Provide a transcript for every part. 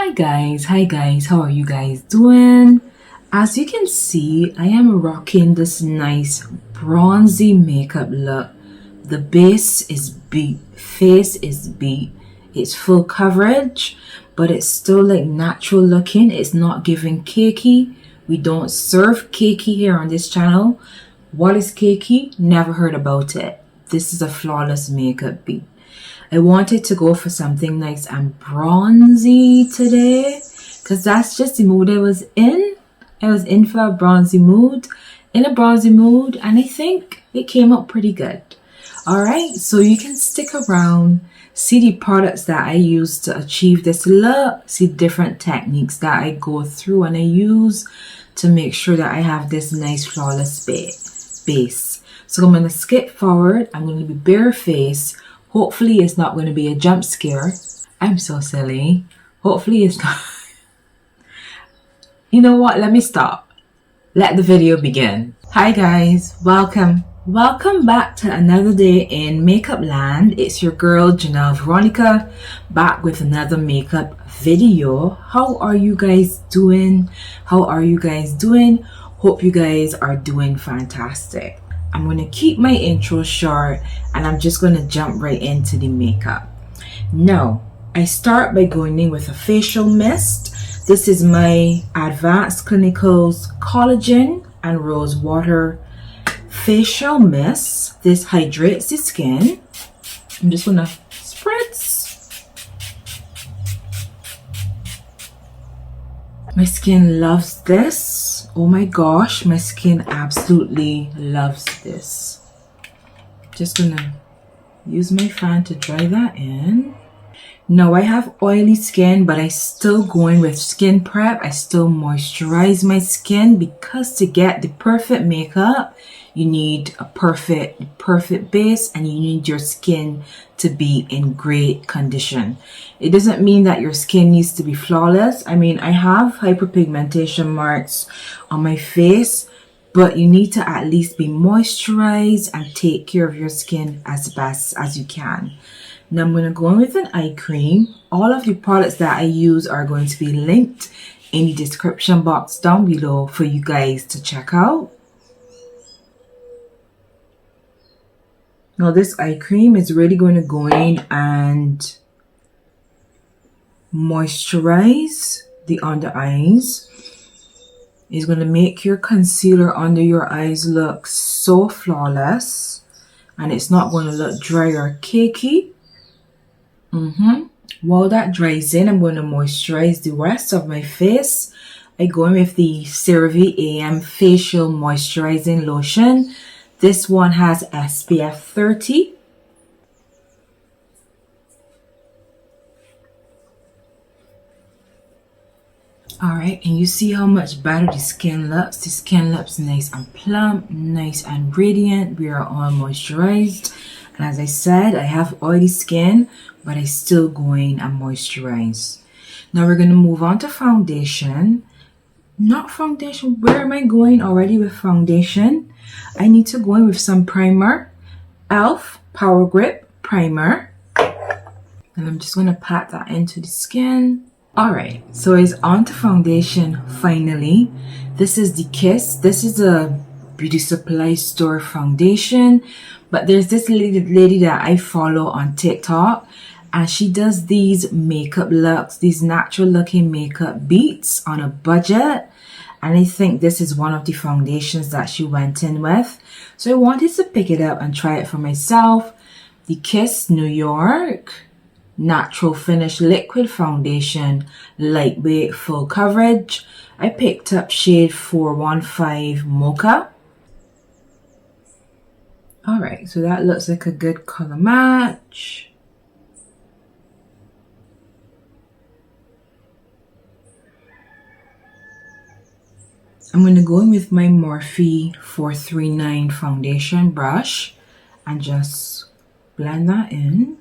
Hi guys, how are you guys doing? As you can see, I am rocking this nice bronzy makeup look. The base is beat, face is beat, it's full coverage, but it's still like natural looking. It's not giving cakey. We don't serve cakey here on this channel. What is cakey? Never heard about it. This is a flawless makeup beat. I wanted to go for something nice and bronzy today because that's just the mood I was in. I was in for a bronzy mood, and I think it came up pretty good. Alright, so you can stick around, see the products that I use to achieve this look, see different techniques that I go through and I use to make sure that I have this nice flawless base. So I'm going to skip forward. I'm going to be barefaced. Hopefully it's not going to be a jump scare. I'm so silly. Hopefully it's not. You know what? Let me stop. Let the video begin. Hi guys. Welcome back to another day in makeup land. It's your girl Janelle Veronica back with another makeup video. How are you guys doing? Hope you guys are doing fantastic. I'm going to keep my intro short and I'm just going to jump right into the makeup. Now, I start by going in with a facial mist. This is my Advanced Clinicals Collagen and Rosewater facial mist. This hydrates the skin. I'm just going to spritz. My skin loves this. Oh my gosh, my skin absolutely loves this. Just gonna use my fan to dry that in. Now I have oily skin, but I still going with skin prep. I still moisturize my skin because to get the perfect makeup, you need a perfect base and you need your skin to be in great condition. It doesn't mean that your skin needs to be flawless. I mean, I have hyperpigmentation marks on my face, but you need to at least be moisturized and take care of your skin as best as you can. Now I'm going to go in with an eye cream. All of the products that I use are going to be linked in the description box down below for you guys to check out. Now this eye cream is really going to go in and moisturize the under eyes. It's going to make your concealer under your eyes look so flawless, and it's not going to look dry or cakey. While that dries in, I'm going to moisturize the rest of my face. I go in with the CeraVe AM Facial Moisturizing Lotion. This one has SPF 30. Alright, and you see how much better the skin looks. The skin looks nice and plump, nice and radiant. We are all moisturized. And as I said, I have oily skin, but I still go in and moisturize. Now we're going to move on to foundation. Not foundation. Where am I going already with foundation? I need to go in with some primer. e.l.f. Power Grip Primer. And I'm just going to pat that into the skin. Alright, so it's on to foundation finally. This is the Kiss. This is a beauty supply store foundation. But there's this lady that I follow on TikTok. And she does these makeup looks, these natural looking makeup beats on a budget. And I think this is one of the foundations that she went in with. So I wanted to pick it up and try it for myself. The Kiss New York Natural Finish Liquid Foundation, lightweight, full coverage. I picked up shade 415 Mocha. Alright, so that looks like a good color match. I'm going to go in with my Morphe 439 foundation brush and just blend that in.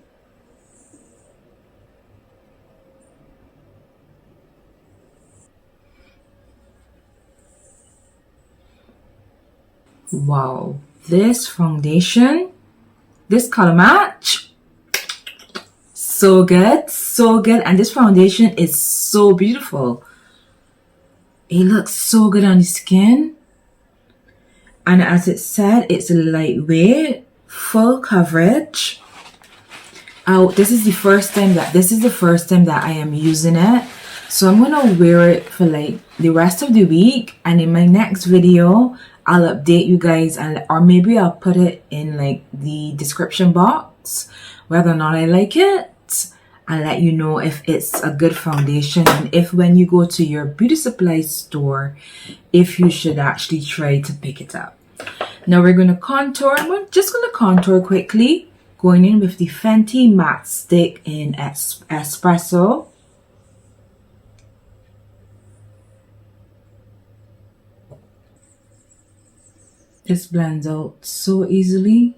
Wow, this foundation, this color match, so so good, so good. And this foundation is so beautiful. It looks so good on the skin. And as it said, it's lightweight, full coverage. Oh, this is the first time that I am using it. So I'm gonna wear it for like the rest of the week, and in my next video I'll update you guys, and or maybe I'll put it in like the description box whether or not I like it, and let you know if it's a good foundation, and if when you go to your beauty supply store, if you should actually try to pick it up. Now we're gonna contour. I'm just gonna contour quickly, going in with the Fenty matte stick in Espresso. This blends out so easily.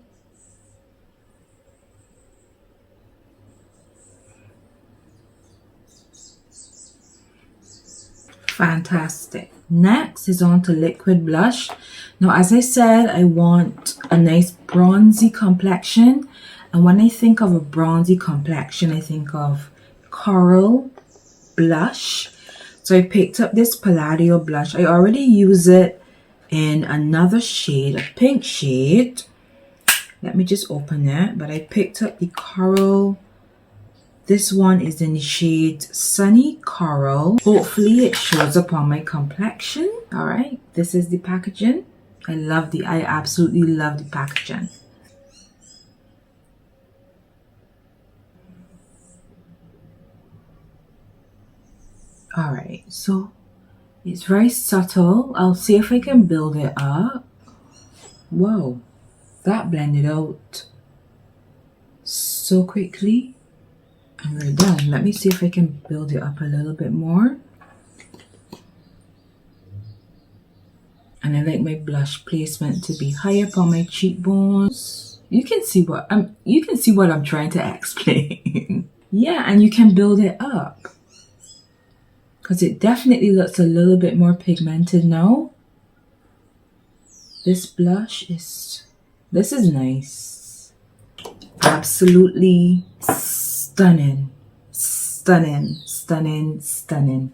Fantastic. Next is on to liquid blush. Now, as I said, I want a nice bronzy complexion. And when I think of a bronzy complexion, I think of coral blush. So I picked up this Palladio blush. I already use it in another shade, a pink shade. Let me just open it. But I picked up the coral. This one is in the shade Sunny Coral. Hopefully it shows up on my complexion. All right, this is the packaging. I absolutely love the packaging. All right, so it's very subtle. I'll see if I can build it up. Whoa, that blended out so quickly. And we're done. Let me see if I can build it up a little bit more. And I like my blush placement to be high up on my cheekbones. You can see what I'm trying to explain. Yeah, and you can build it up, because it definitely looks a little bit more pigmented now. This is nice. Absolutely stunning, stunning, stunning, stunning.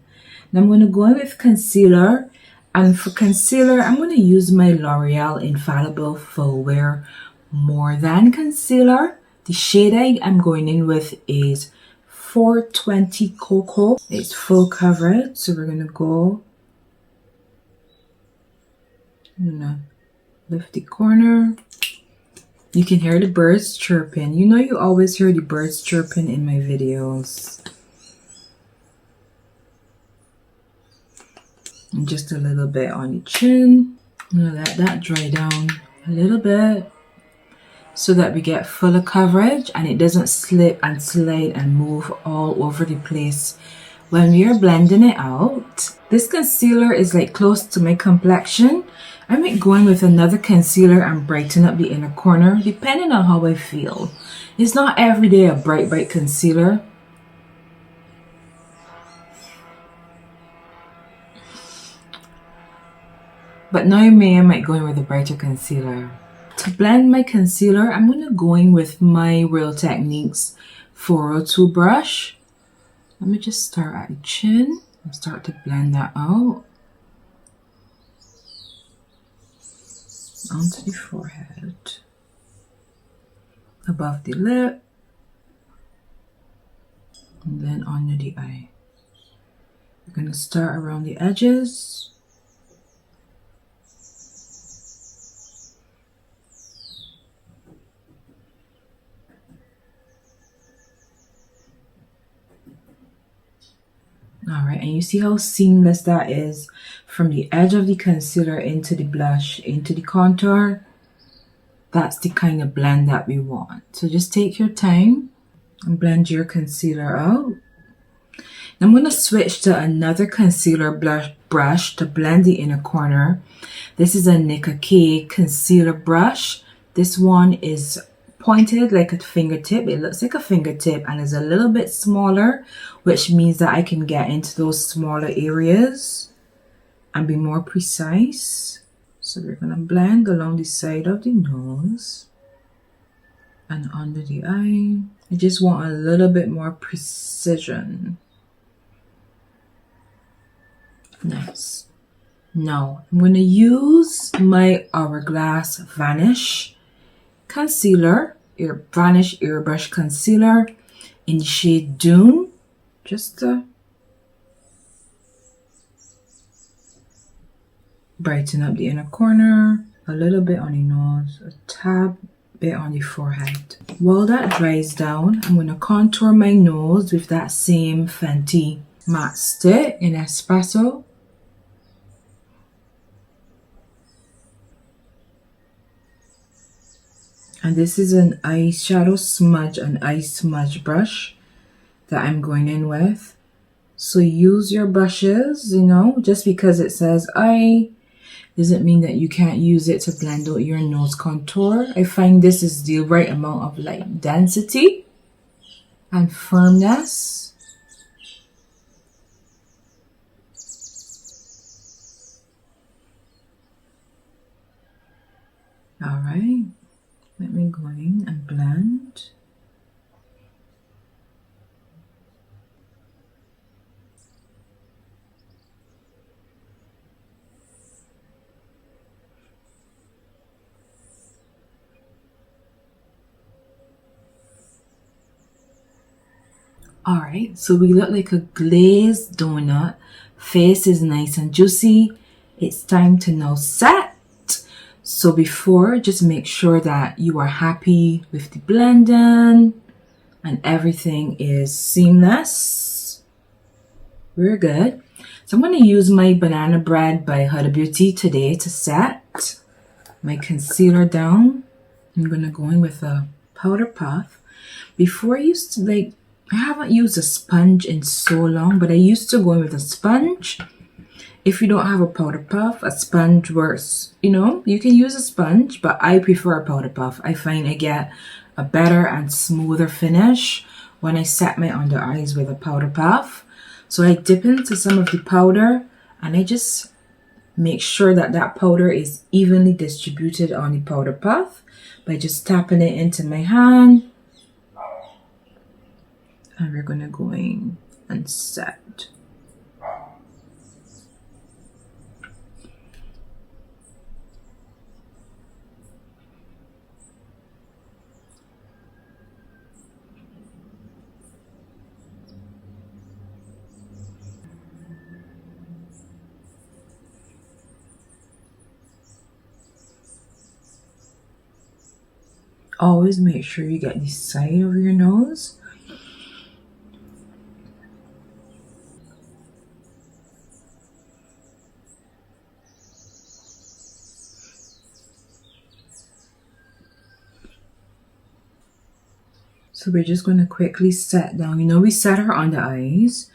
Now I'm going to go in with concealer, and for concealer I'm going to use my L'Oreal Infallible Full Wear More Than Concealer. The shade I am going in with is 420 Cocoa. It's full coverage, so we're going to go. I'm going to lift the corner. You can hear the birds chirping. You know you always hear the birds chirping in my videos. And just a little bit on the chin. I'm going to let that dry down a little bit so that we get fuller coverage and it doesn't slip and slide and move all over the place when we are blending it out. This concealer is like close to my complexion. I might go in with another concealer and brighten up the inner corner depending on how I feel. It's not every day a bright concealer. But now I might go in with a brighter concealer. To blend my concealer, I'm going to go in with my Real Techniques 402 brush. Let me just start at the chin and start to blend that out onto the forehead, above the lip, and then under the eye. We're going to start around the edges. Alright, and you see how seamless that is from the edge of the concealer into the blush, into the contour. That's the kind of blend that we want. So just take your time and blend your concealer out. Now I'm going to switch to another concealer brush to blend the inner corner. This is a Nicka K concealer brush. This one is pointed like a fingertip. It looks like a fingertip and is a little bit smaller, which means that I can get into those smaller areas and be more precise. So we're going to blend along the side of the nose and under the eye. I just want a little bit more precision. Nice. Now I'm going to use my Hourglass Vanish concealer, Vanish Airbrush concealer in the shade Dune, just to brighten up the inner corner, a little bit on the nose, a tad bit on the forehead. While that dries down, I'm going to contour my nose with that same Fenty matte stick in Espresso. And this is an eyeshadow smudge, an eye smudge brush that I'm going in with. So use your brushes, you know, just because it says eye doesn't mean that you can't use it to blend out your nose contour. I find this is the right amount of like density and firmness. All right. Let me go in and blend. All right, so we look like a glazed donut. Face is nice and juicy. It's time to now set. So before, just make sure that you are happy with the blending and everything is seamless. We're good. So I'm going to use my Banana Bread by Huda Beauty today to set my concealer down. I'm going to go in with a powder puff. Before I used to I haven't used a sponge in so long, but I used to go in with a sponge. If you don't have a powder puff, a sponge works. You know, you can use a sponge, but I prefer a powder puff. I find I get a better and smoother finish when I set my under eyes with a powder puff. So I dip into some of the powder and I just make sure that that powder is evenly distributed on the powder puff by just tapping it into my hand. And we're going to go in and set. Always make sure you get the side of your nose. So we're just going to quickly set down. You know, we set her on the eyes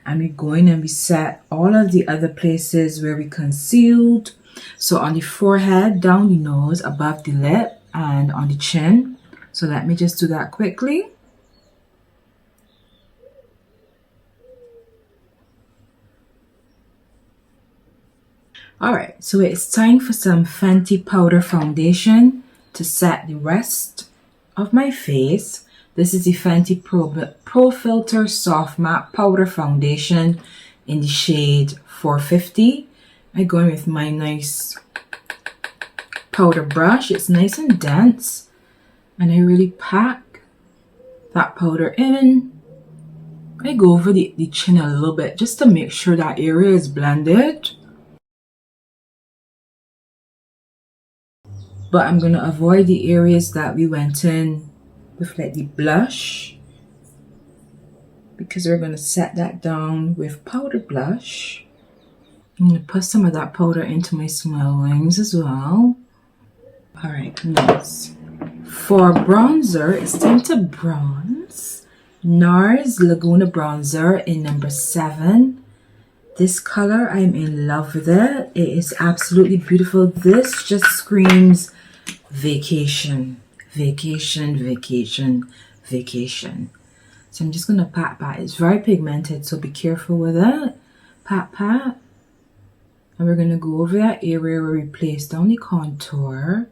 and we go in and we set all of the other places where we concealed. So on the forehead, down the nose, above the lip, and on the chin. So let me just do that quickly. Alright, so it's time for some Fenty powder foundation to set the rest of my face. This is the Fenty Pro Filter Soft Matte Powder Foundation in the shade 450. I go in with my nice powder brush. It's nice and dense. And I really pack that powder in. I go over the chin a little bit just to make sure that area is blended. But I'm going to avoid the areas that we went in with like the blush, because we're going to set that down with powder blush. I'm going to put some of that powder into my smile lines as well. Alright, nice. For bronzer, it's time to bronze. Nars Laguna bronzer in number 7. This color, I'm in love with it. It is absolutely beautiful. This just screams vacation. Vacation, vacation, vacation. So I'm just going to pat. It's very pigmented, so be careful with it. Pat. And we're going to go over that area where we placed down the contour.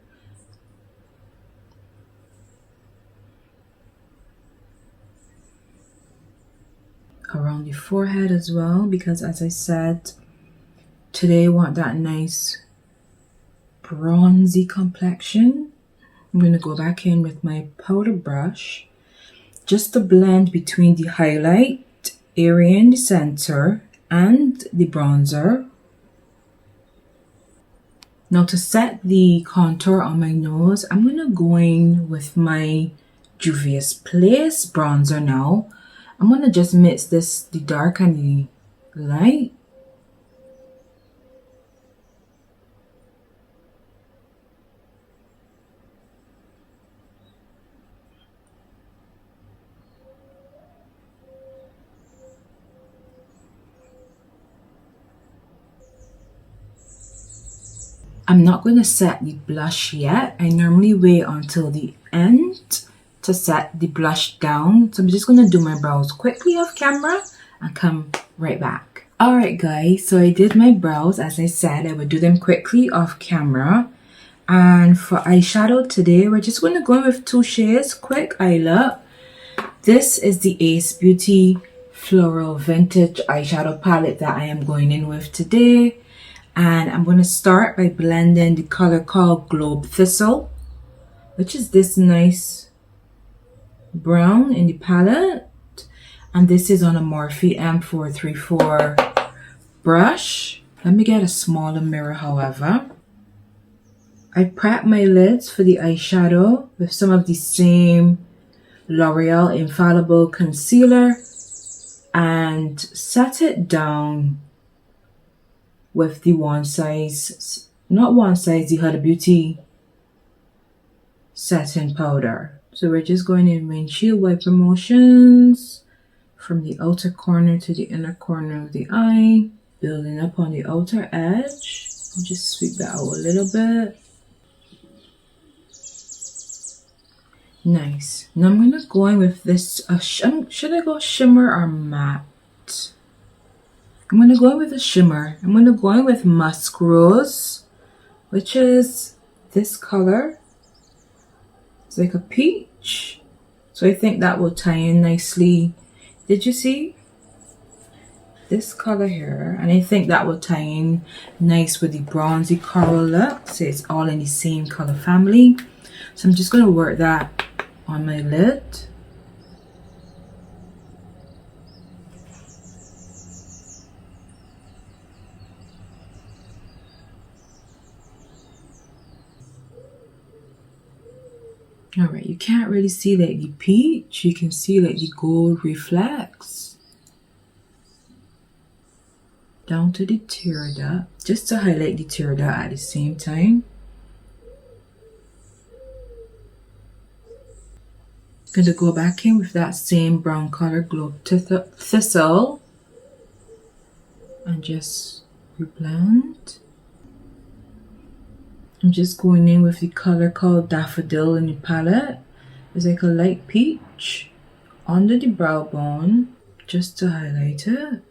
around the forehead as well, because as I said, today I want that nice bronzy complexion. I'm going to go back in with my powder brush just to blend between the highlight area in the center and the bronzer. Now to set the contour on my nose, I'm going to go in with my Juvia's Place bronzer now. I'm going to just mix this, the dark and the light. I'm not going to set the blush yet. I normally wait until the end to set the blush down. So I'm just going to do my brows quickly off camera and come right back. Alright guys, so I did my brows. As I said, I would do them quickly off camera. And for eyeshadow today, we're just going to go in with two shades, quick eye look. This is the Ace Beauty Floral Vintage eyeshadow palette that I am going in with today. And I'm going to start by blending the color called Globe Thistle, which is this nice brown in the palette. And this is on a Morphe M434 brush. Let me get a smaller mirror, however. I prep my lids for the eyeshadow with some of the same L'Oreal Infallible concealer and set it down with the the Huda Beauty setting powder. So we're just going in windshield wiper motions from the outer corner to the inner corner of the eye, building up on the outer edge. I'll just sweep that out a little bit. Nice. Now I'm going to go in with this, should I go shimmer or matte? I'm going to go in with a shimmer. I'm going to go in with Musk Rose, which is this color. It's like a peach. So I think that will tie in nicely. Did you see? This color here. And I think that will tie in nice with the bronzy coral look. So it's all in the same color family. So I'm just going to work that on my lid. Alright, you can't really see like the peach, you can see like the gold reflex down to the tear duct, just to highlight the tear duct at the same time. Gonna go back in with that same brown color Globe Thistle and just reblend. I'm just going in with the color called Daffodil in the palette. It's like a light peach under the brow bone, just to highlight it.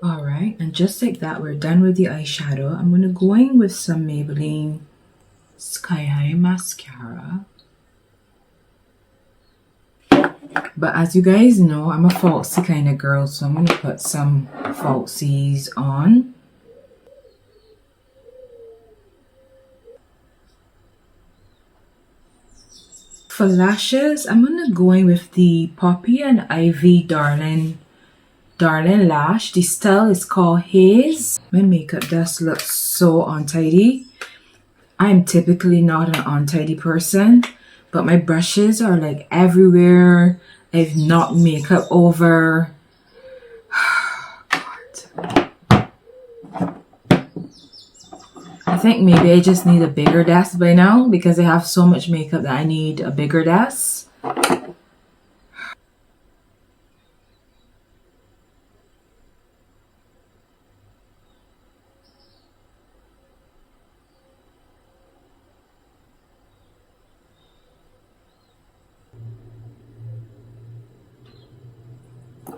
Alright, and just like that, we're done with the eyeshadow. I'm going to go in with some Maybelline Sky High Mascara. But as you guys know, I'm a falsy kind of girl, so I'm going to put some falsies on. For lashes, I'm going to go in with the Poppy and Ivy Darling Lash. The style is called Haze. My makeup just looks so untidy. I'm typically not an untidy person, but my brushes are like everywhere. I've knocked makeup over. God. I think maybe I just need a bigger desk by now because I have so much makeup that I need a bigger desk.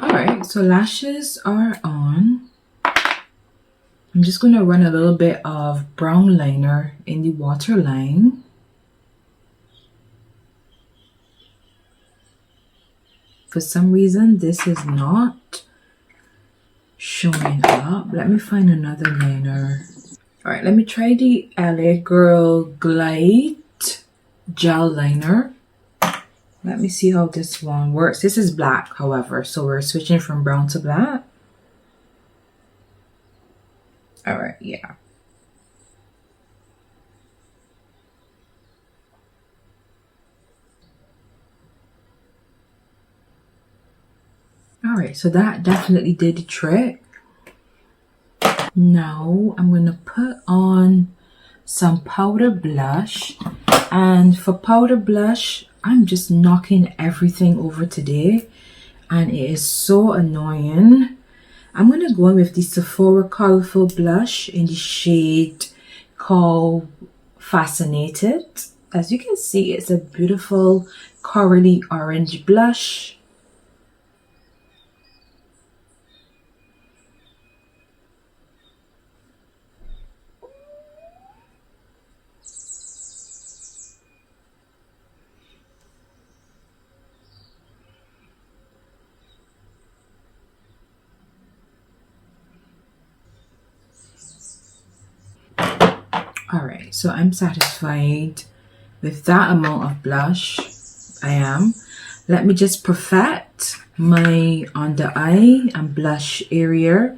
Alright, so lashes are on. I'm just going to run a little bit of brown liner in the waterline. For some reason, this is not showing up. Let me find another liner. All right, let me try the LA Girl Glide Gel Liner. Let me see how this one works. This is black, however, so we're switching from brown to black. All right, yeah. All right, so that definitely did the trick. Now I'm going to put on some powder blush. And for powder blush, I'm just knocking everything over today. And it is so annoying. I'm going to go in with the Sephora Colorful Blush in the shade called Fascinated. As you can see, it's a beautiful corally orange blush. Alright, so I'm satisfied with that amount of blush. I am. Let me just perfect my under eye and blush area.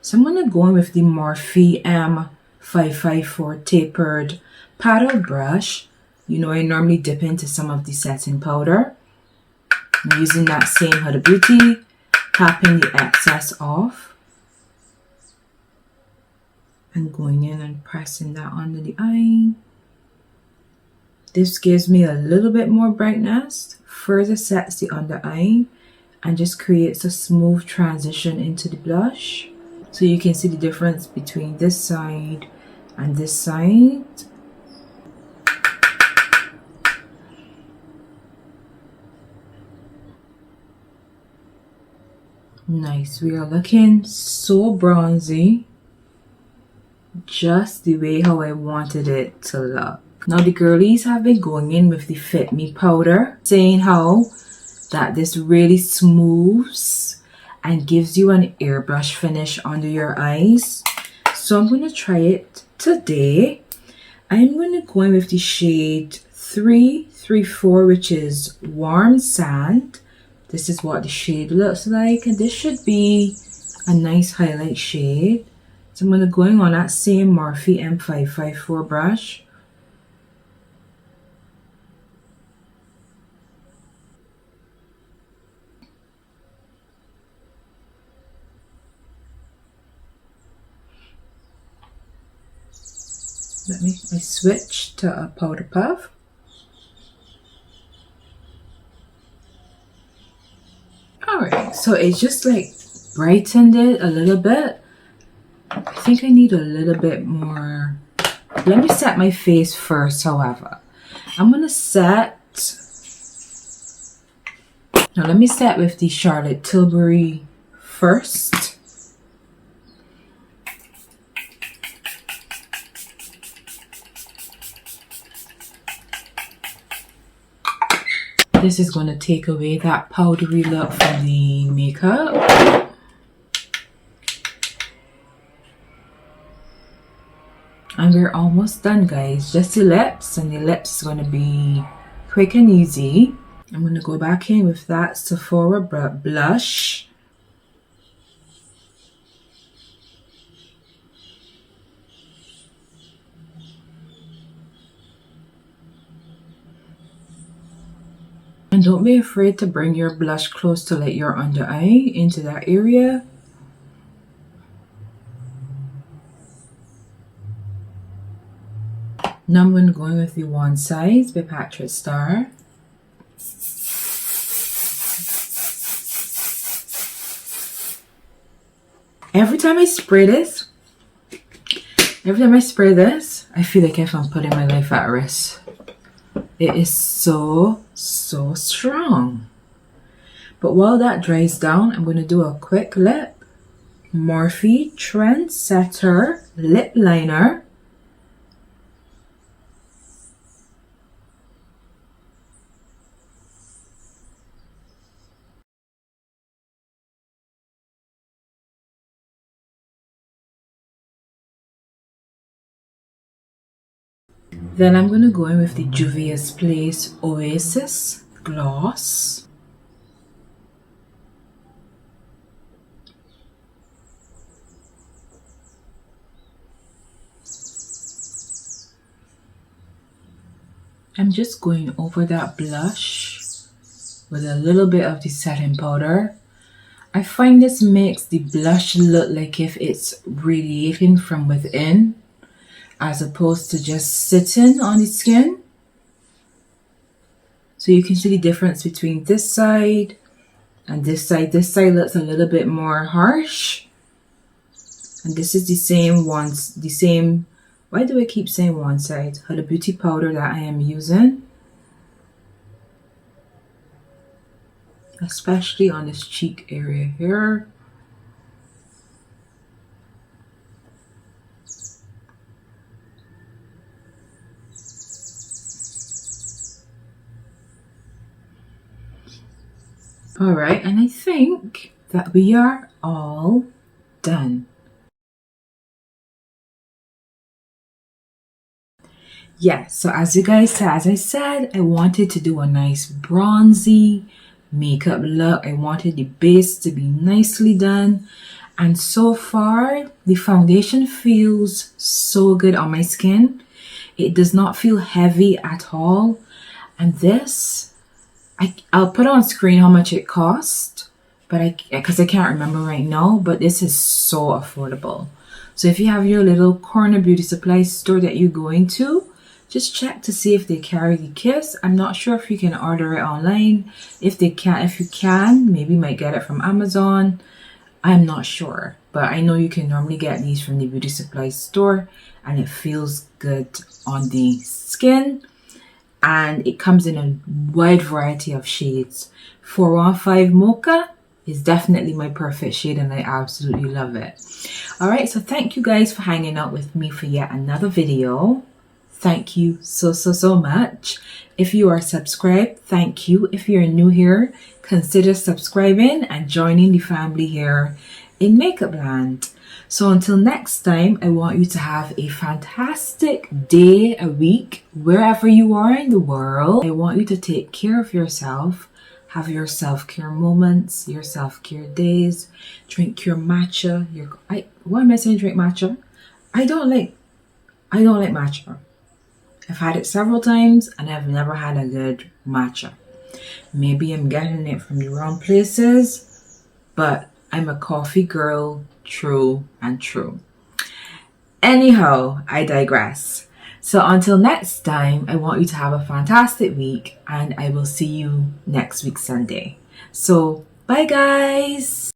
So I'm going to go in with the Morphe M554 tapered paddle brush. You know, I normally dip into some of the setting powder. I'm using that same Huda Beauty, tapping the excess off. And going in and pressing that under the eye. This gives me a little bit more brightness, further sets the under eye, and just creates a smooth transition into the blush. So you can see the difference between this side and this side. Nice, we are looking so bronzy. Just the way how I wanted it to look. Now the girlies have been going in with the Fit Me powder, saying how that this really smooths and gives you an airbrush finish under your eyes. So I'm going to try it today. I'm going to go in with the shade 334, which is Warm Sand. This is what the shade looks like, and this should be a nice highlight shade. So I'm going to go in on that same Morphe M554 brush. I switch to a powder puff. Alright, so it just like brightened it a little bit. I think I need a little bit more. Let me set my face first, however. I'm going to set. Now let me set with the Charlotte Tilbury first. This is going to take away that powdery look from the makeup. And we're almost done, guys. Just the lips, and the lips is going to be quick and easy. I'm going to go back in with that Sephora blush. And don't be afraid to bring your blush close to like your under eye into that area. Now I'm going to go in with the One Size by Patrick Star. Every time I spray this, I feel like if I'm putting my life at risk. It is so strong. But while that dries down, I'm going to do a quick lip. Morphe Trendsetter Lip Liner. Then I'm going to go in with the Juvia's Place Oasis Gloss. I'm just going over that blush with a little bit of the setting powder. I find this makes the blush look like if it's radiating from within, as opposed to just sitting on the skin. So you can see the difference between this side and this side. This side looks a little bit more harsh. And this is the same ones, the same, why do I keep saying one side? Huda Beauty powder that I am using. Especially on this cheek area here. All right, and I think that we are all done. Yeah, so as you guys said, as I said, I wanted to do a nice bronzy makeup look. I wanted the base to be nicely done. And so far, the foundation feels so good on my skin. It does not feel heavy at all. And this, I'll put on screen how much it cost, but because I can't remember right now, but this is so affordable. So if you have your little corner beauty supply store that you're going to, just check to see if they carry the kits. I'm not sure if you can order it online. If you can, maybe you might get it from Amazon. I'm not sure, but I know you can normally get these from the beauty supply store, and it feels good on the skin. And it comes in a wide variety of shades. 415 Mocha is definitely my perfect shade, and I absolutely love it. All right, so thank you guys for hanging out with me for yet another video. Thank you so much. If you are subscribed, thank you. If you're new here, consider subscribing and joining the family here in Makeup Land. So until next time, I want you to have a fantastic day, a week, wherever you are in the world. I want you to take care of yourself, have your self-care moments, your self-care days, drink your matcha. Why am I saying drink matcha? I don't like matcha. I've had it several times and I've never had a good matcha. Maybe I'm getting it from the wrong places, but I'm a coffee girl, true and true. Anyhow, I digress. So until next time, I want you to have a fantastic week, and I will see you next week Sunday. So bye guys.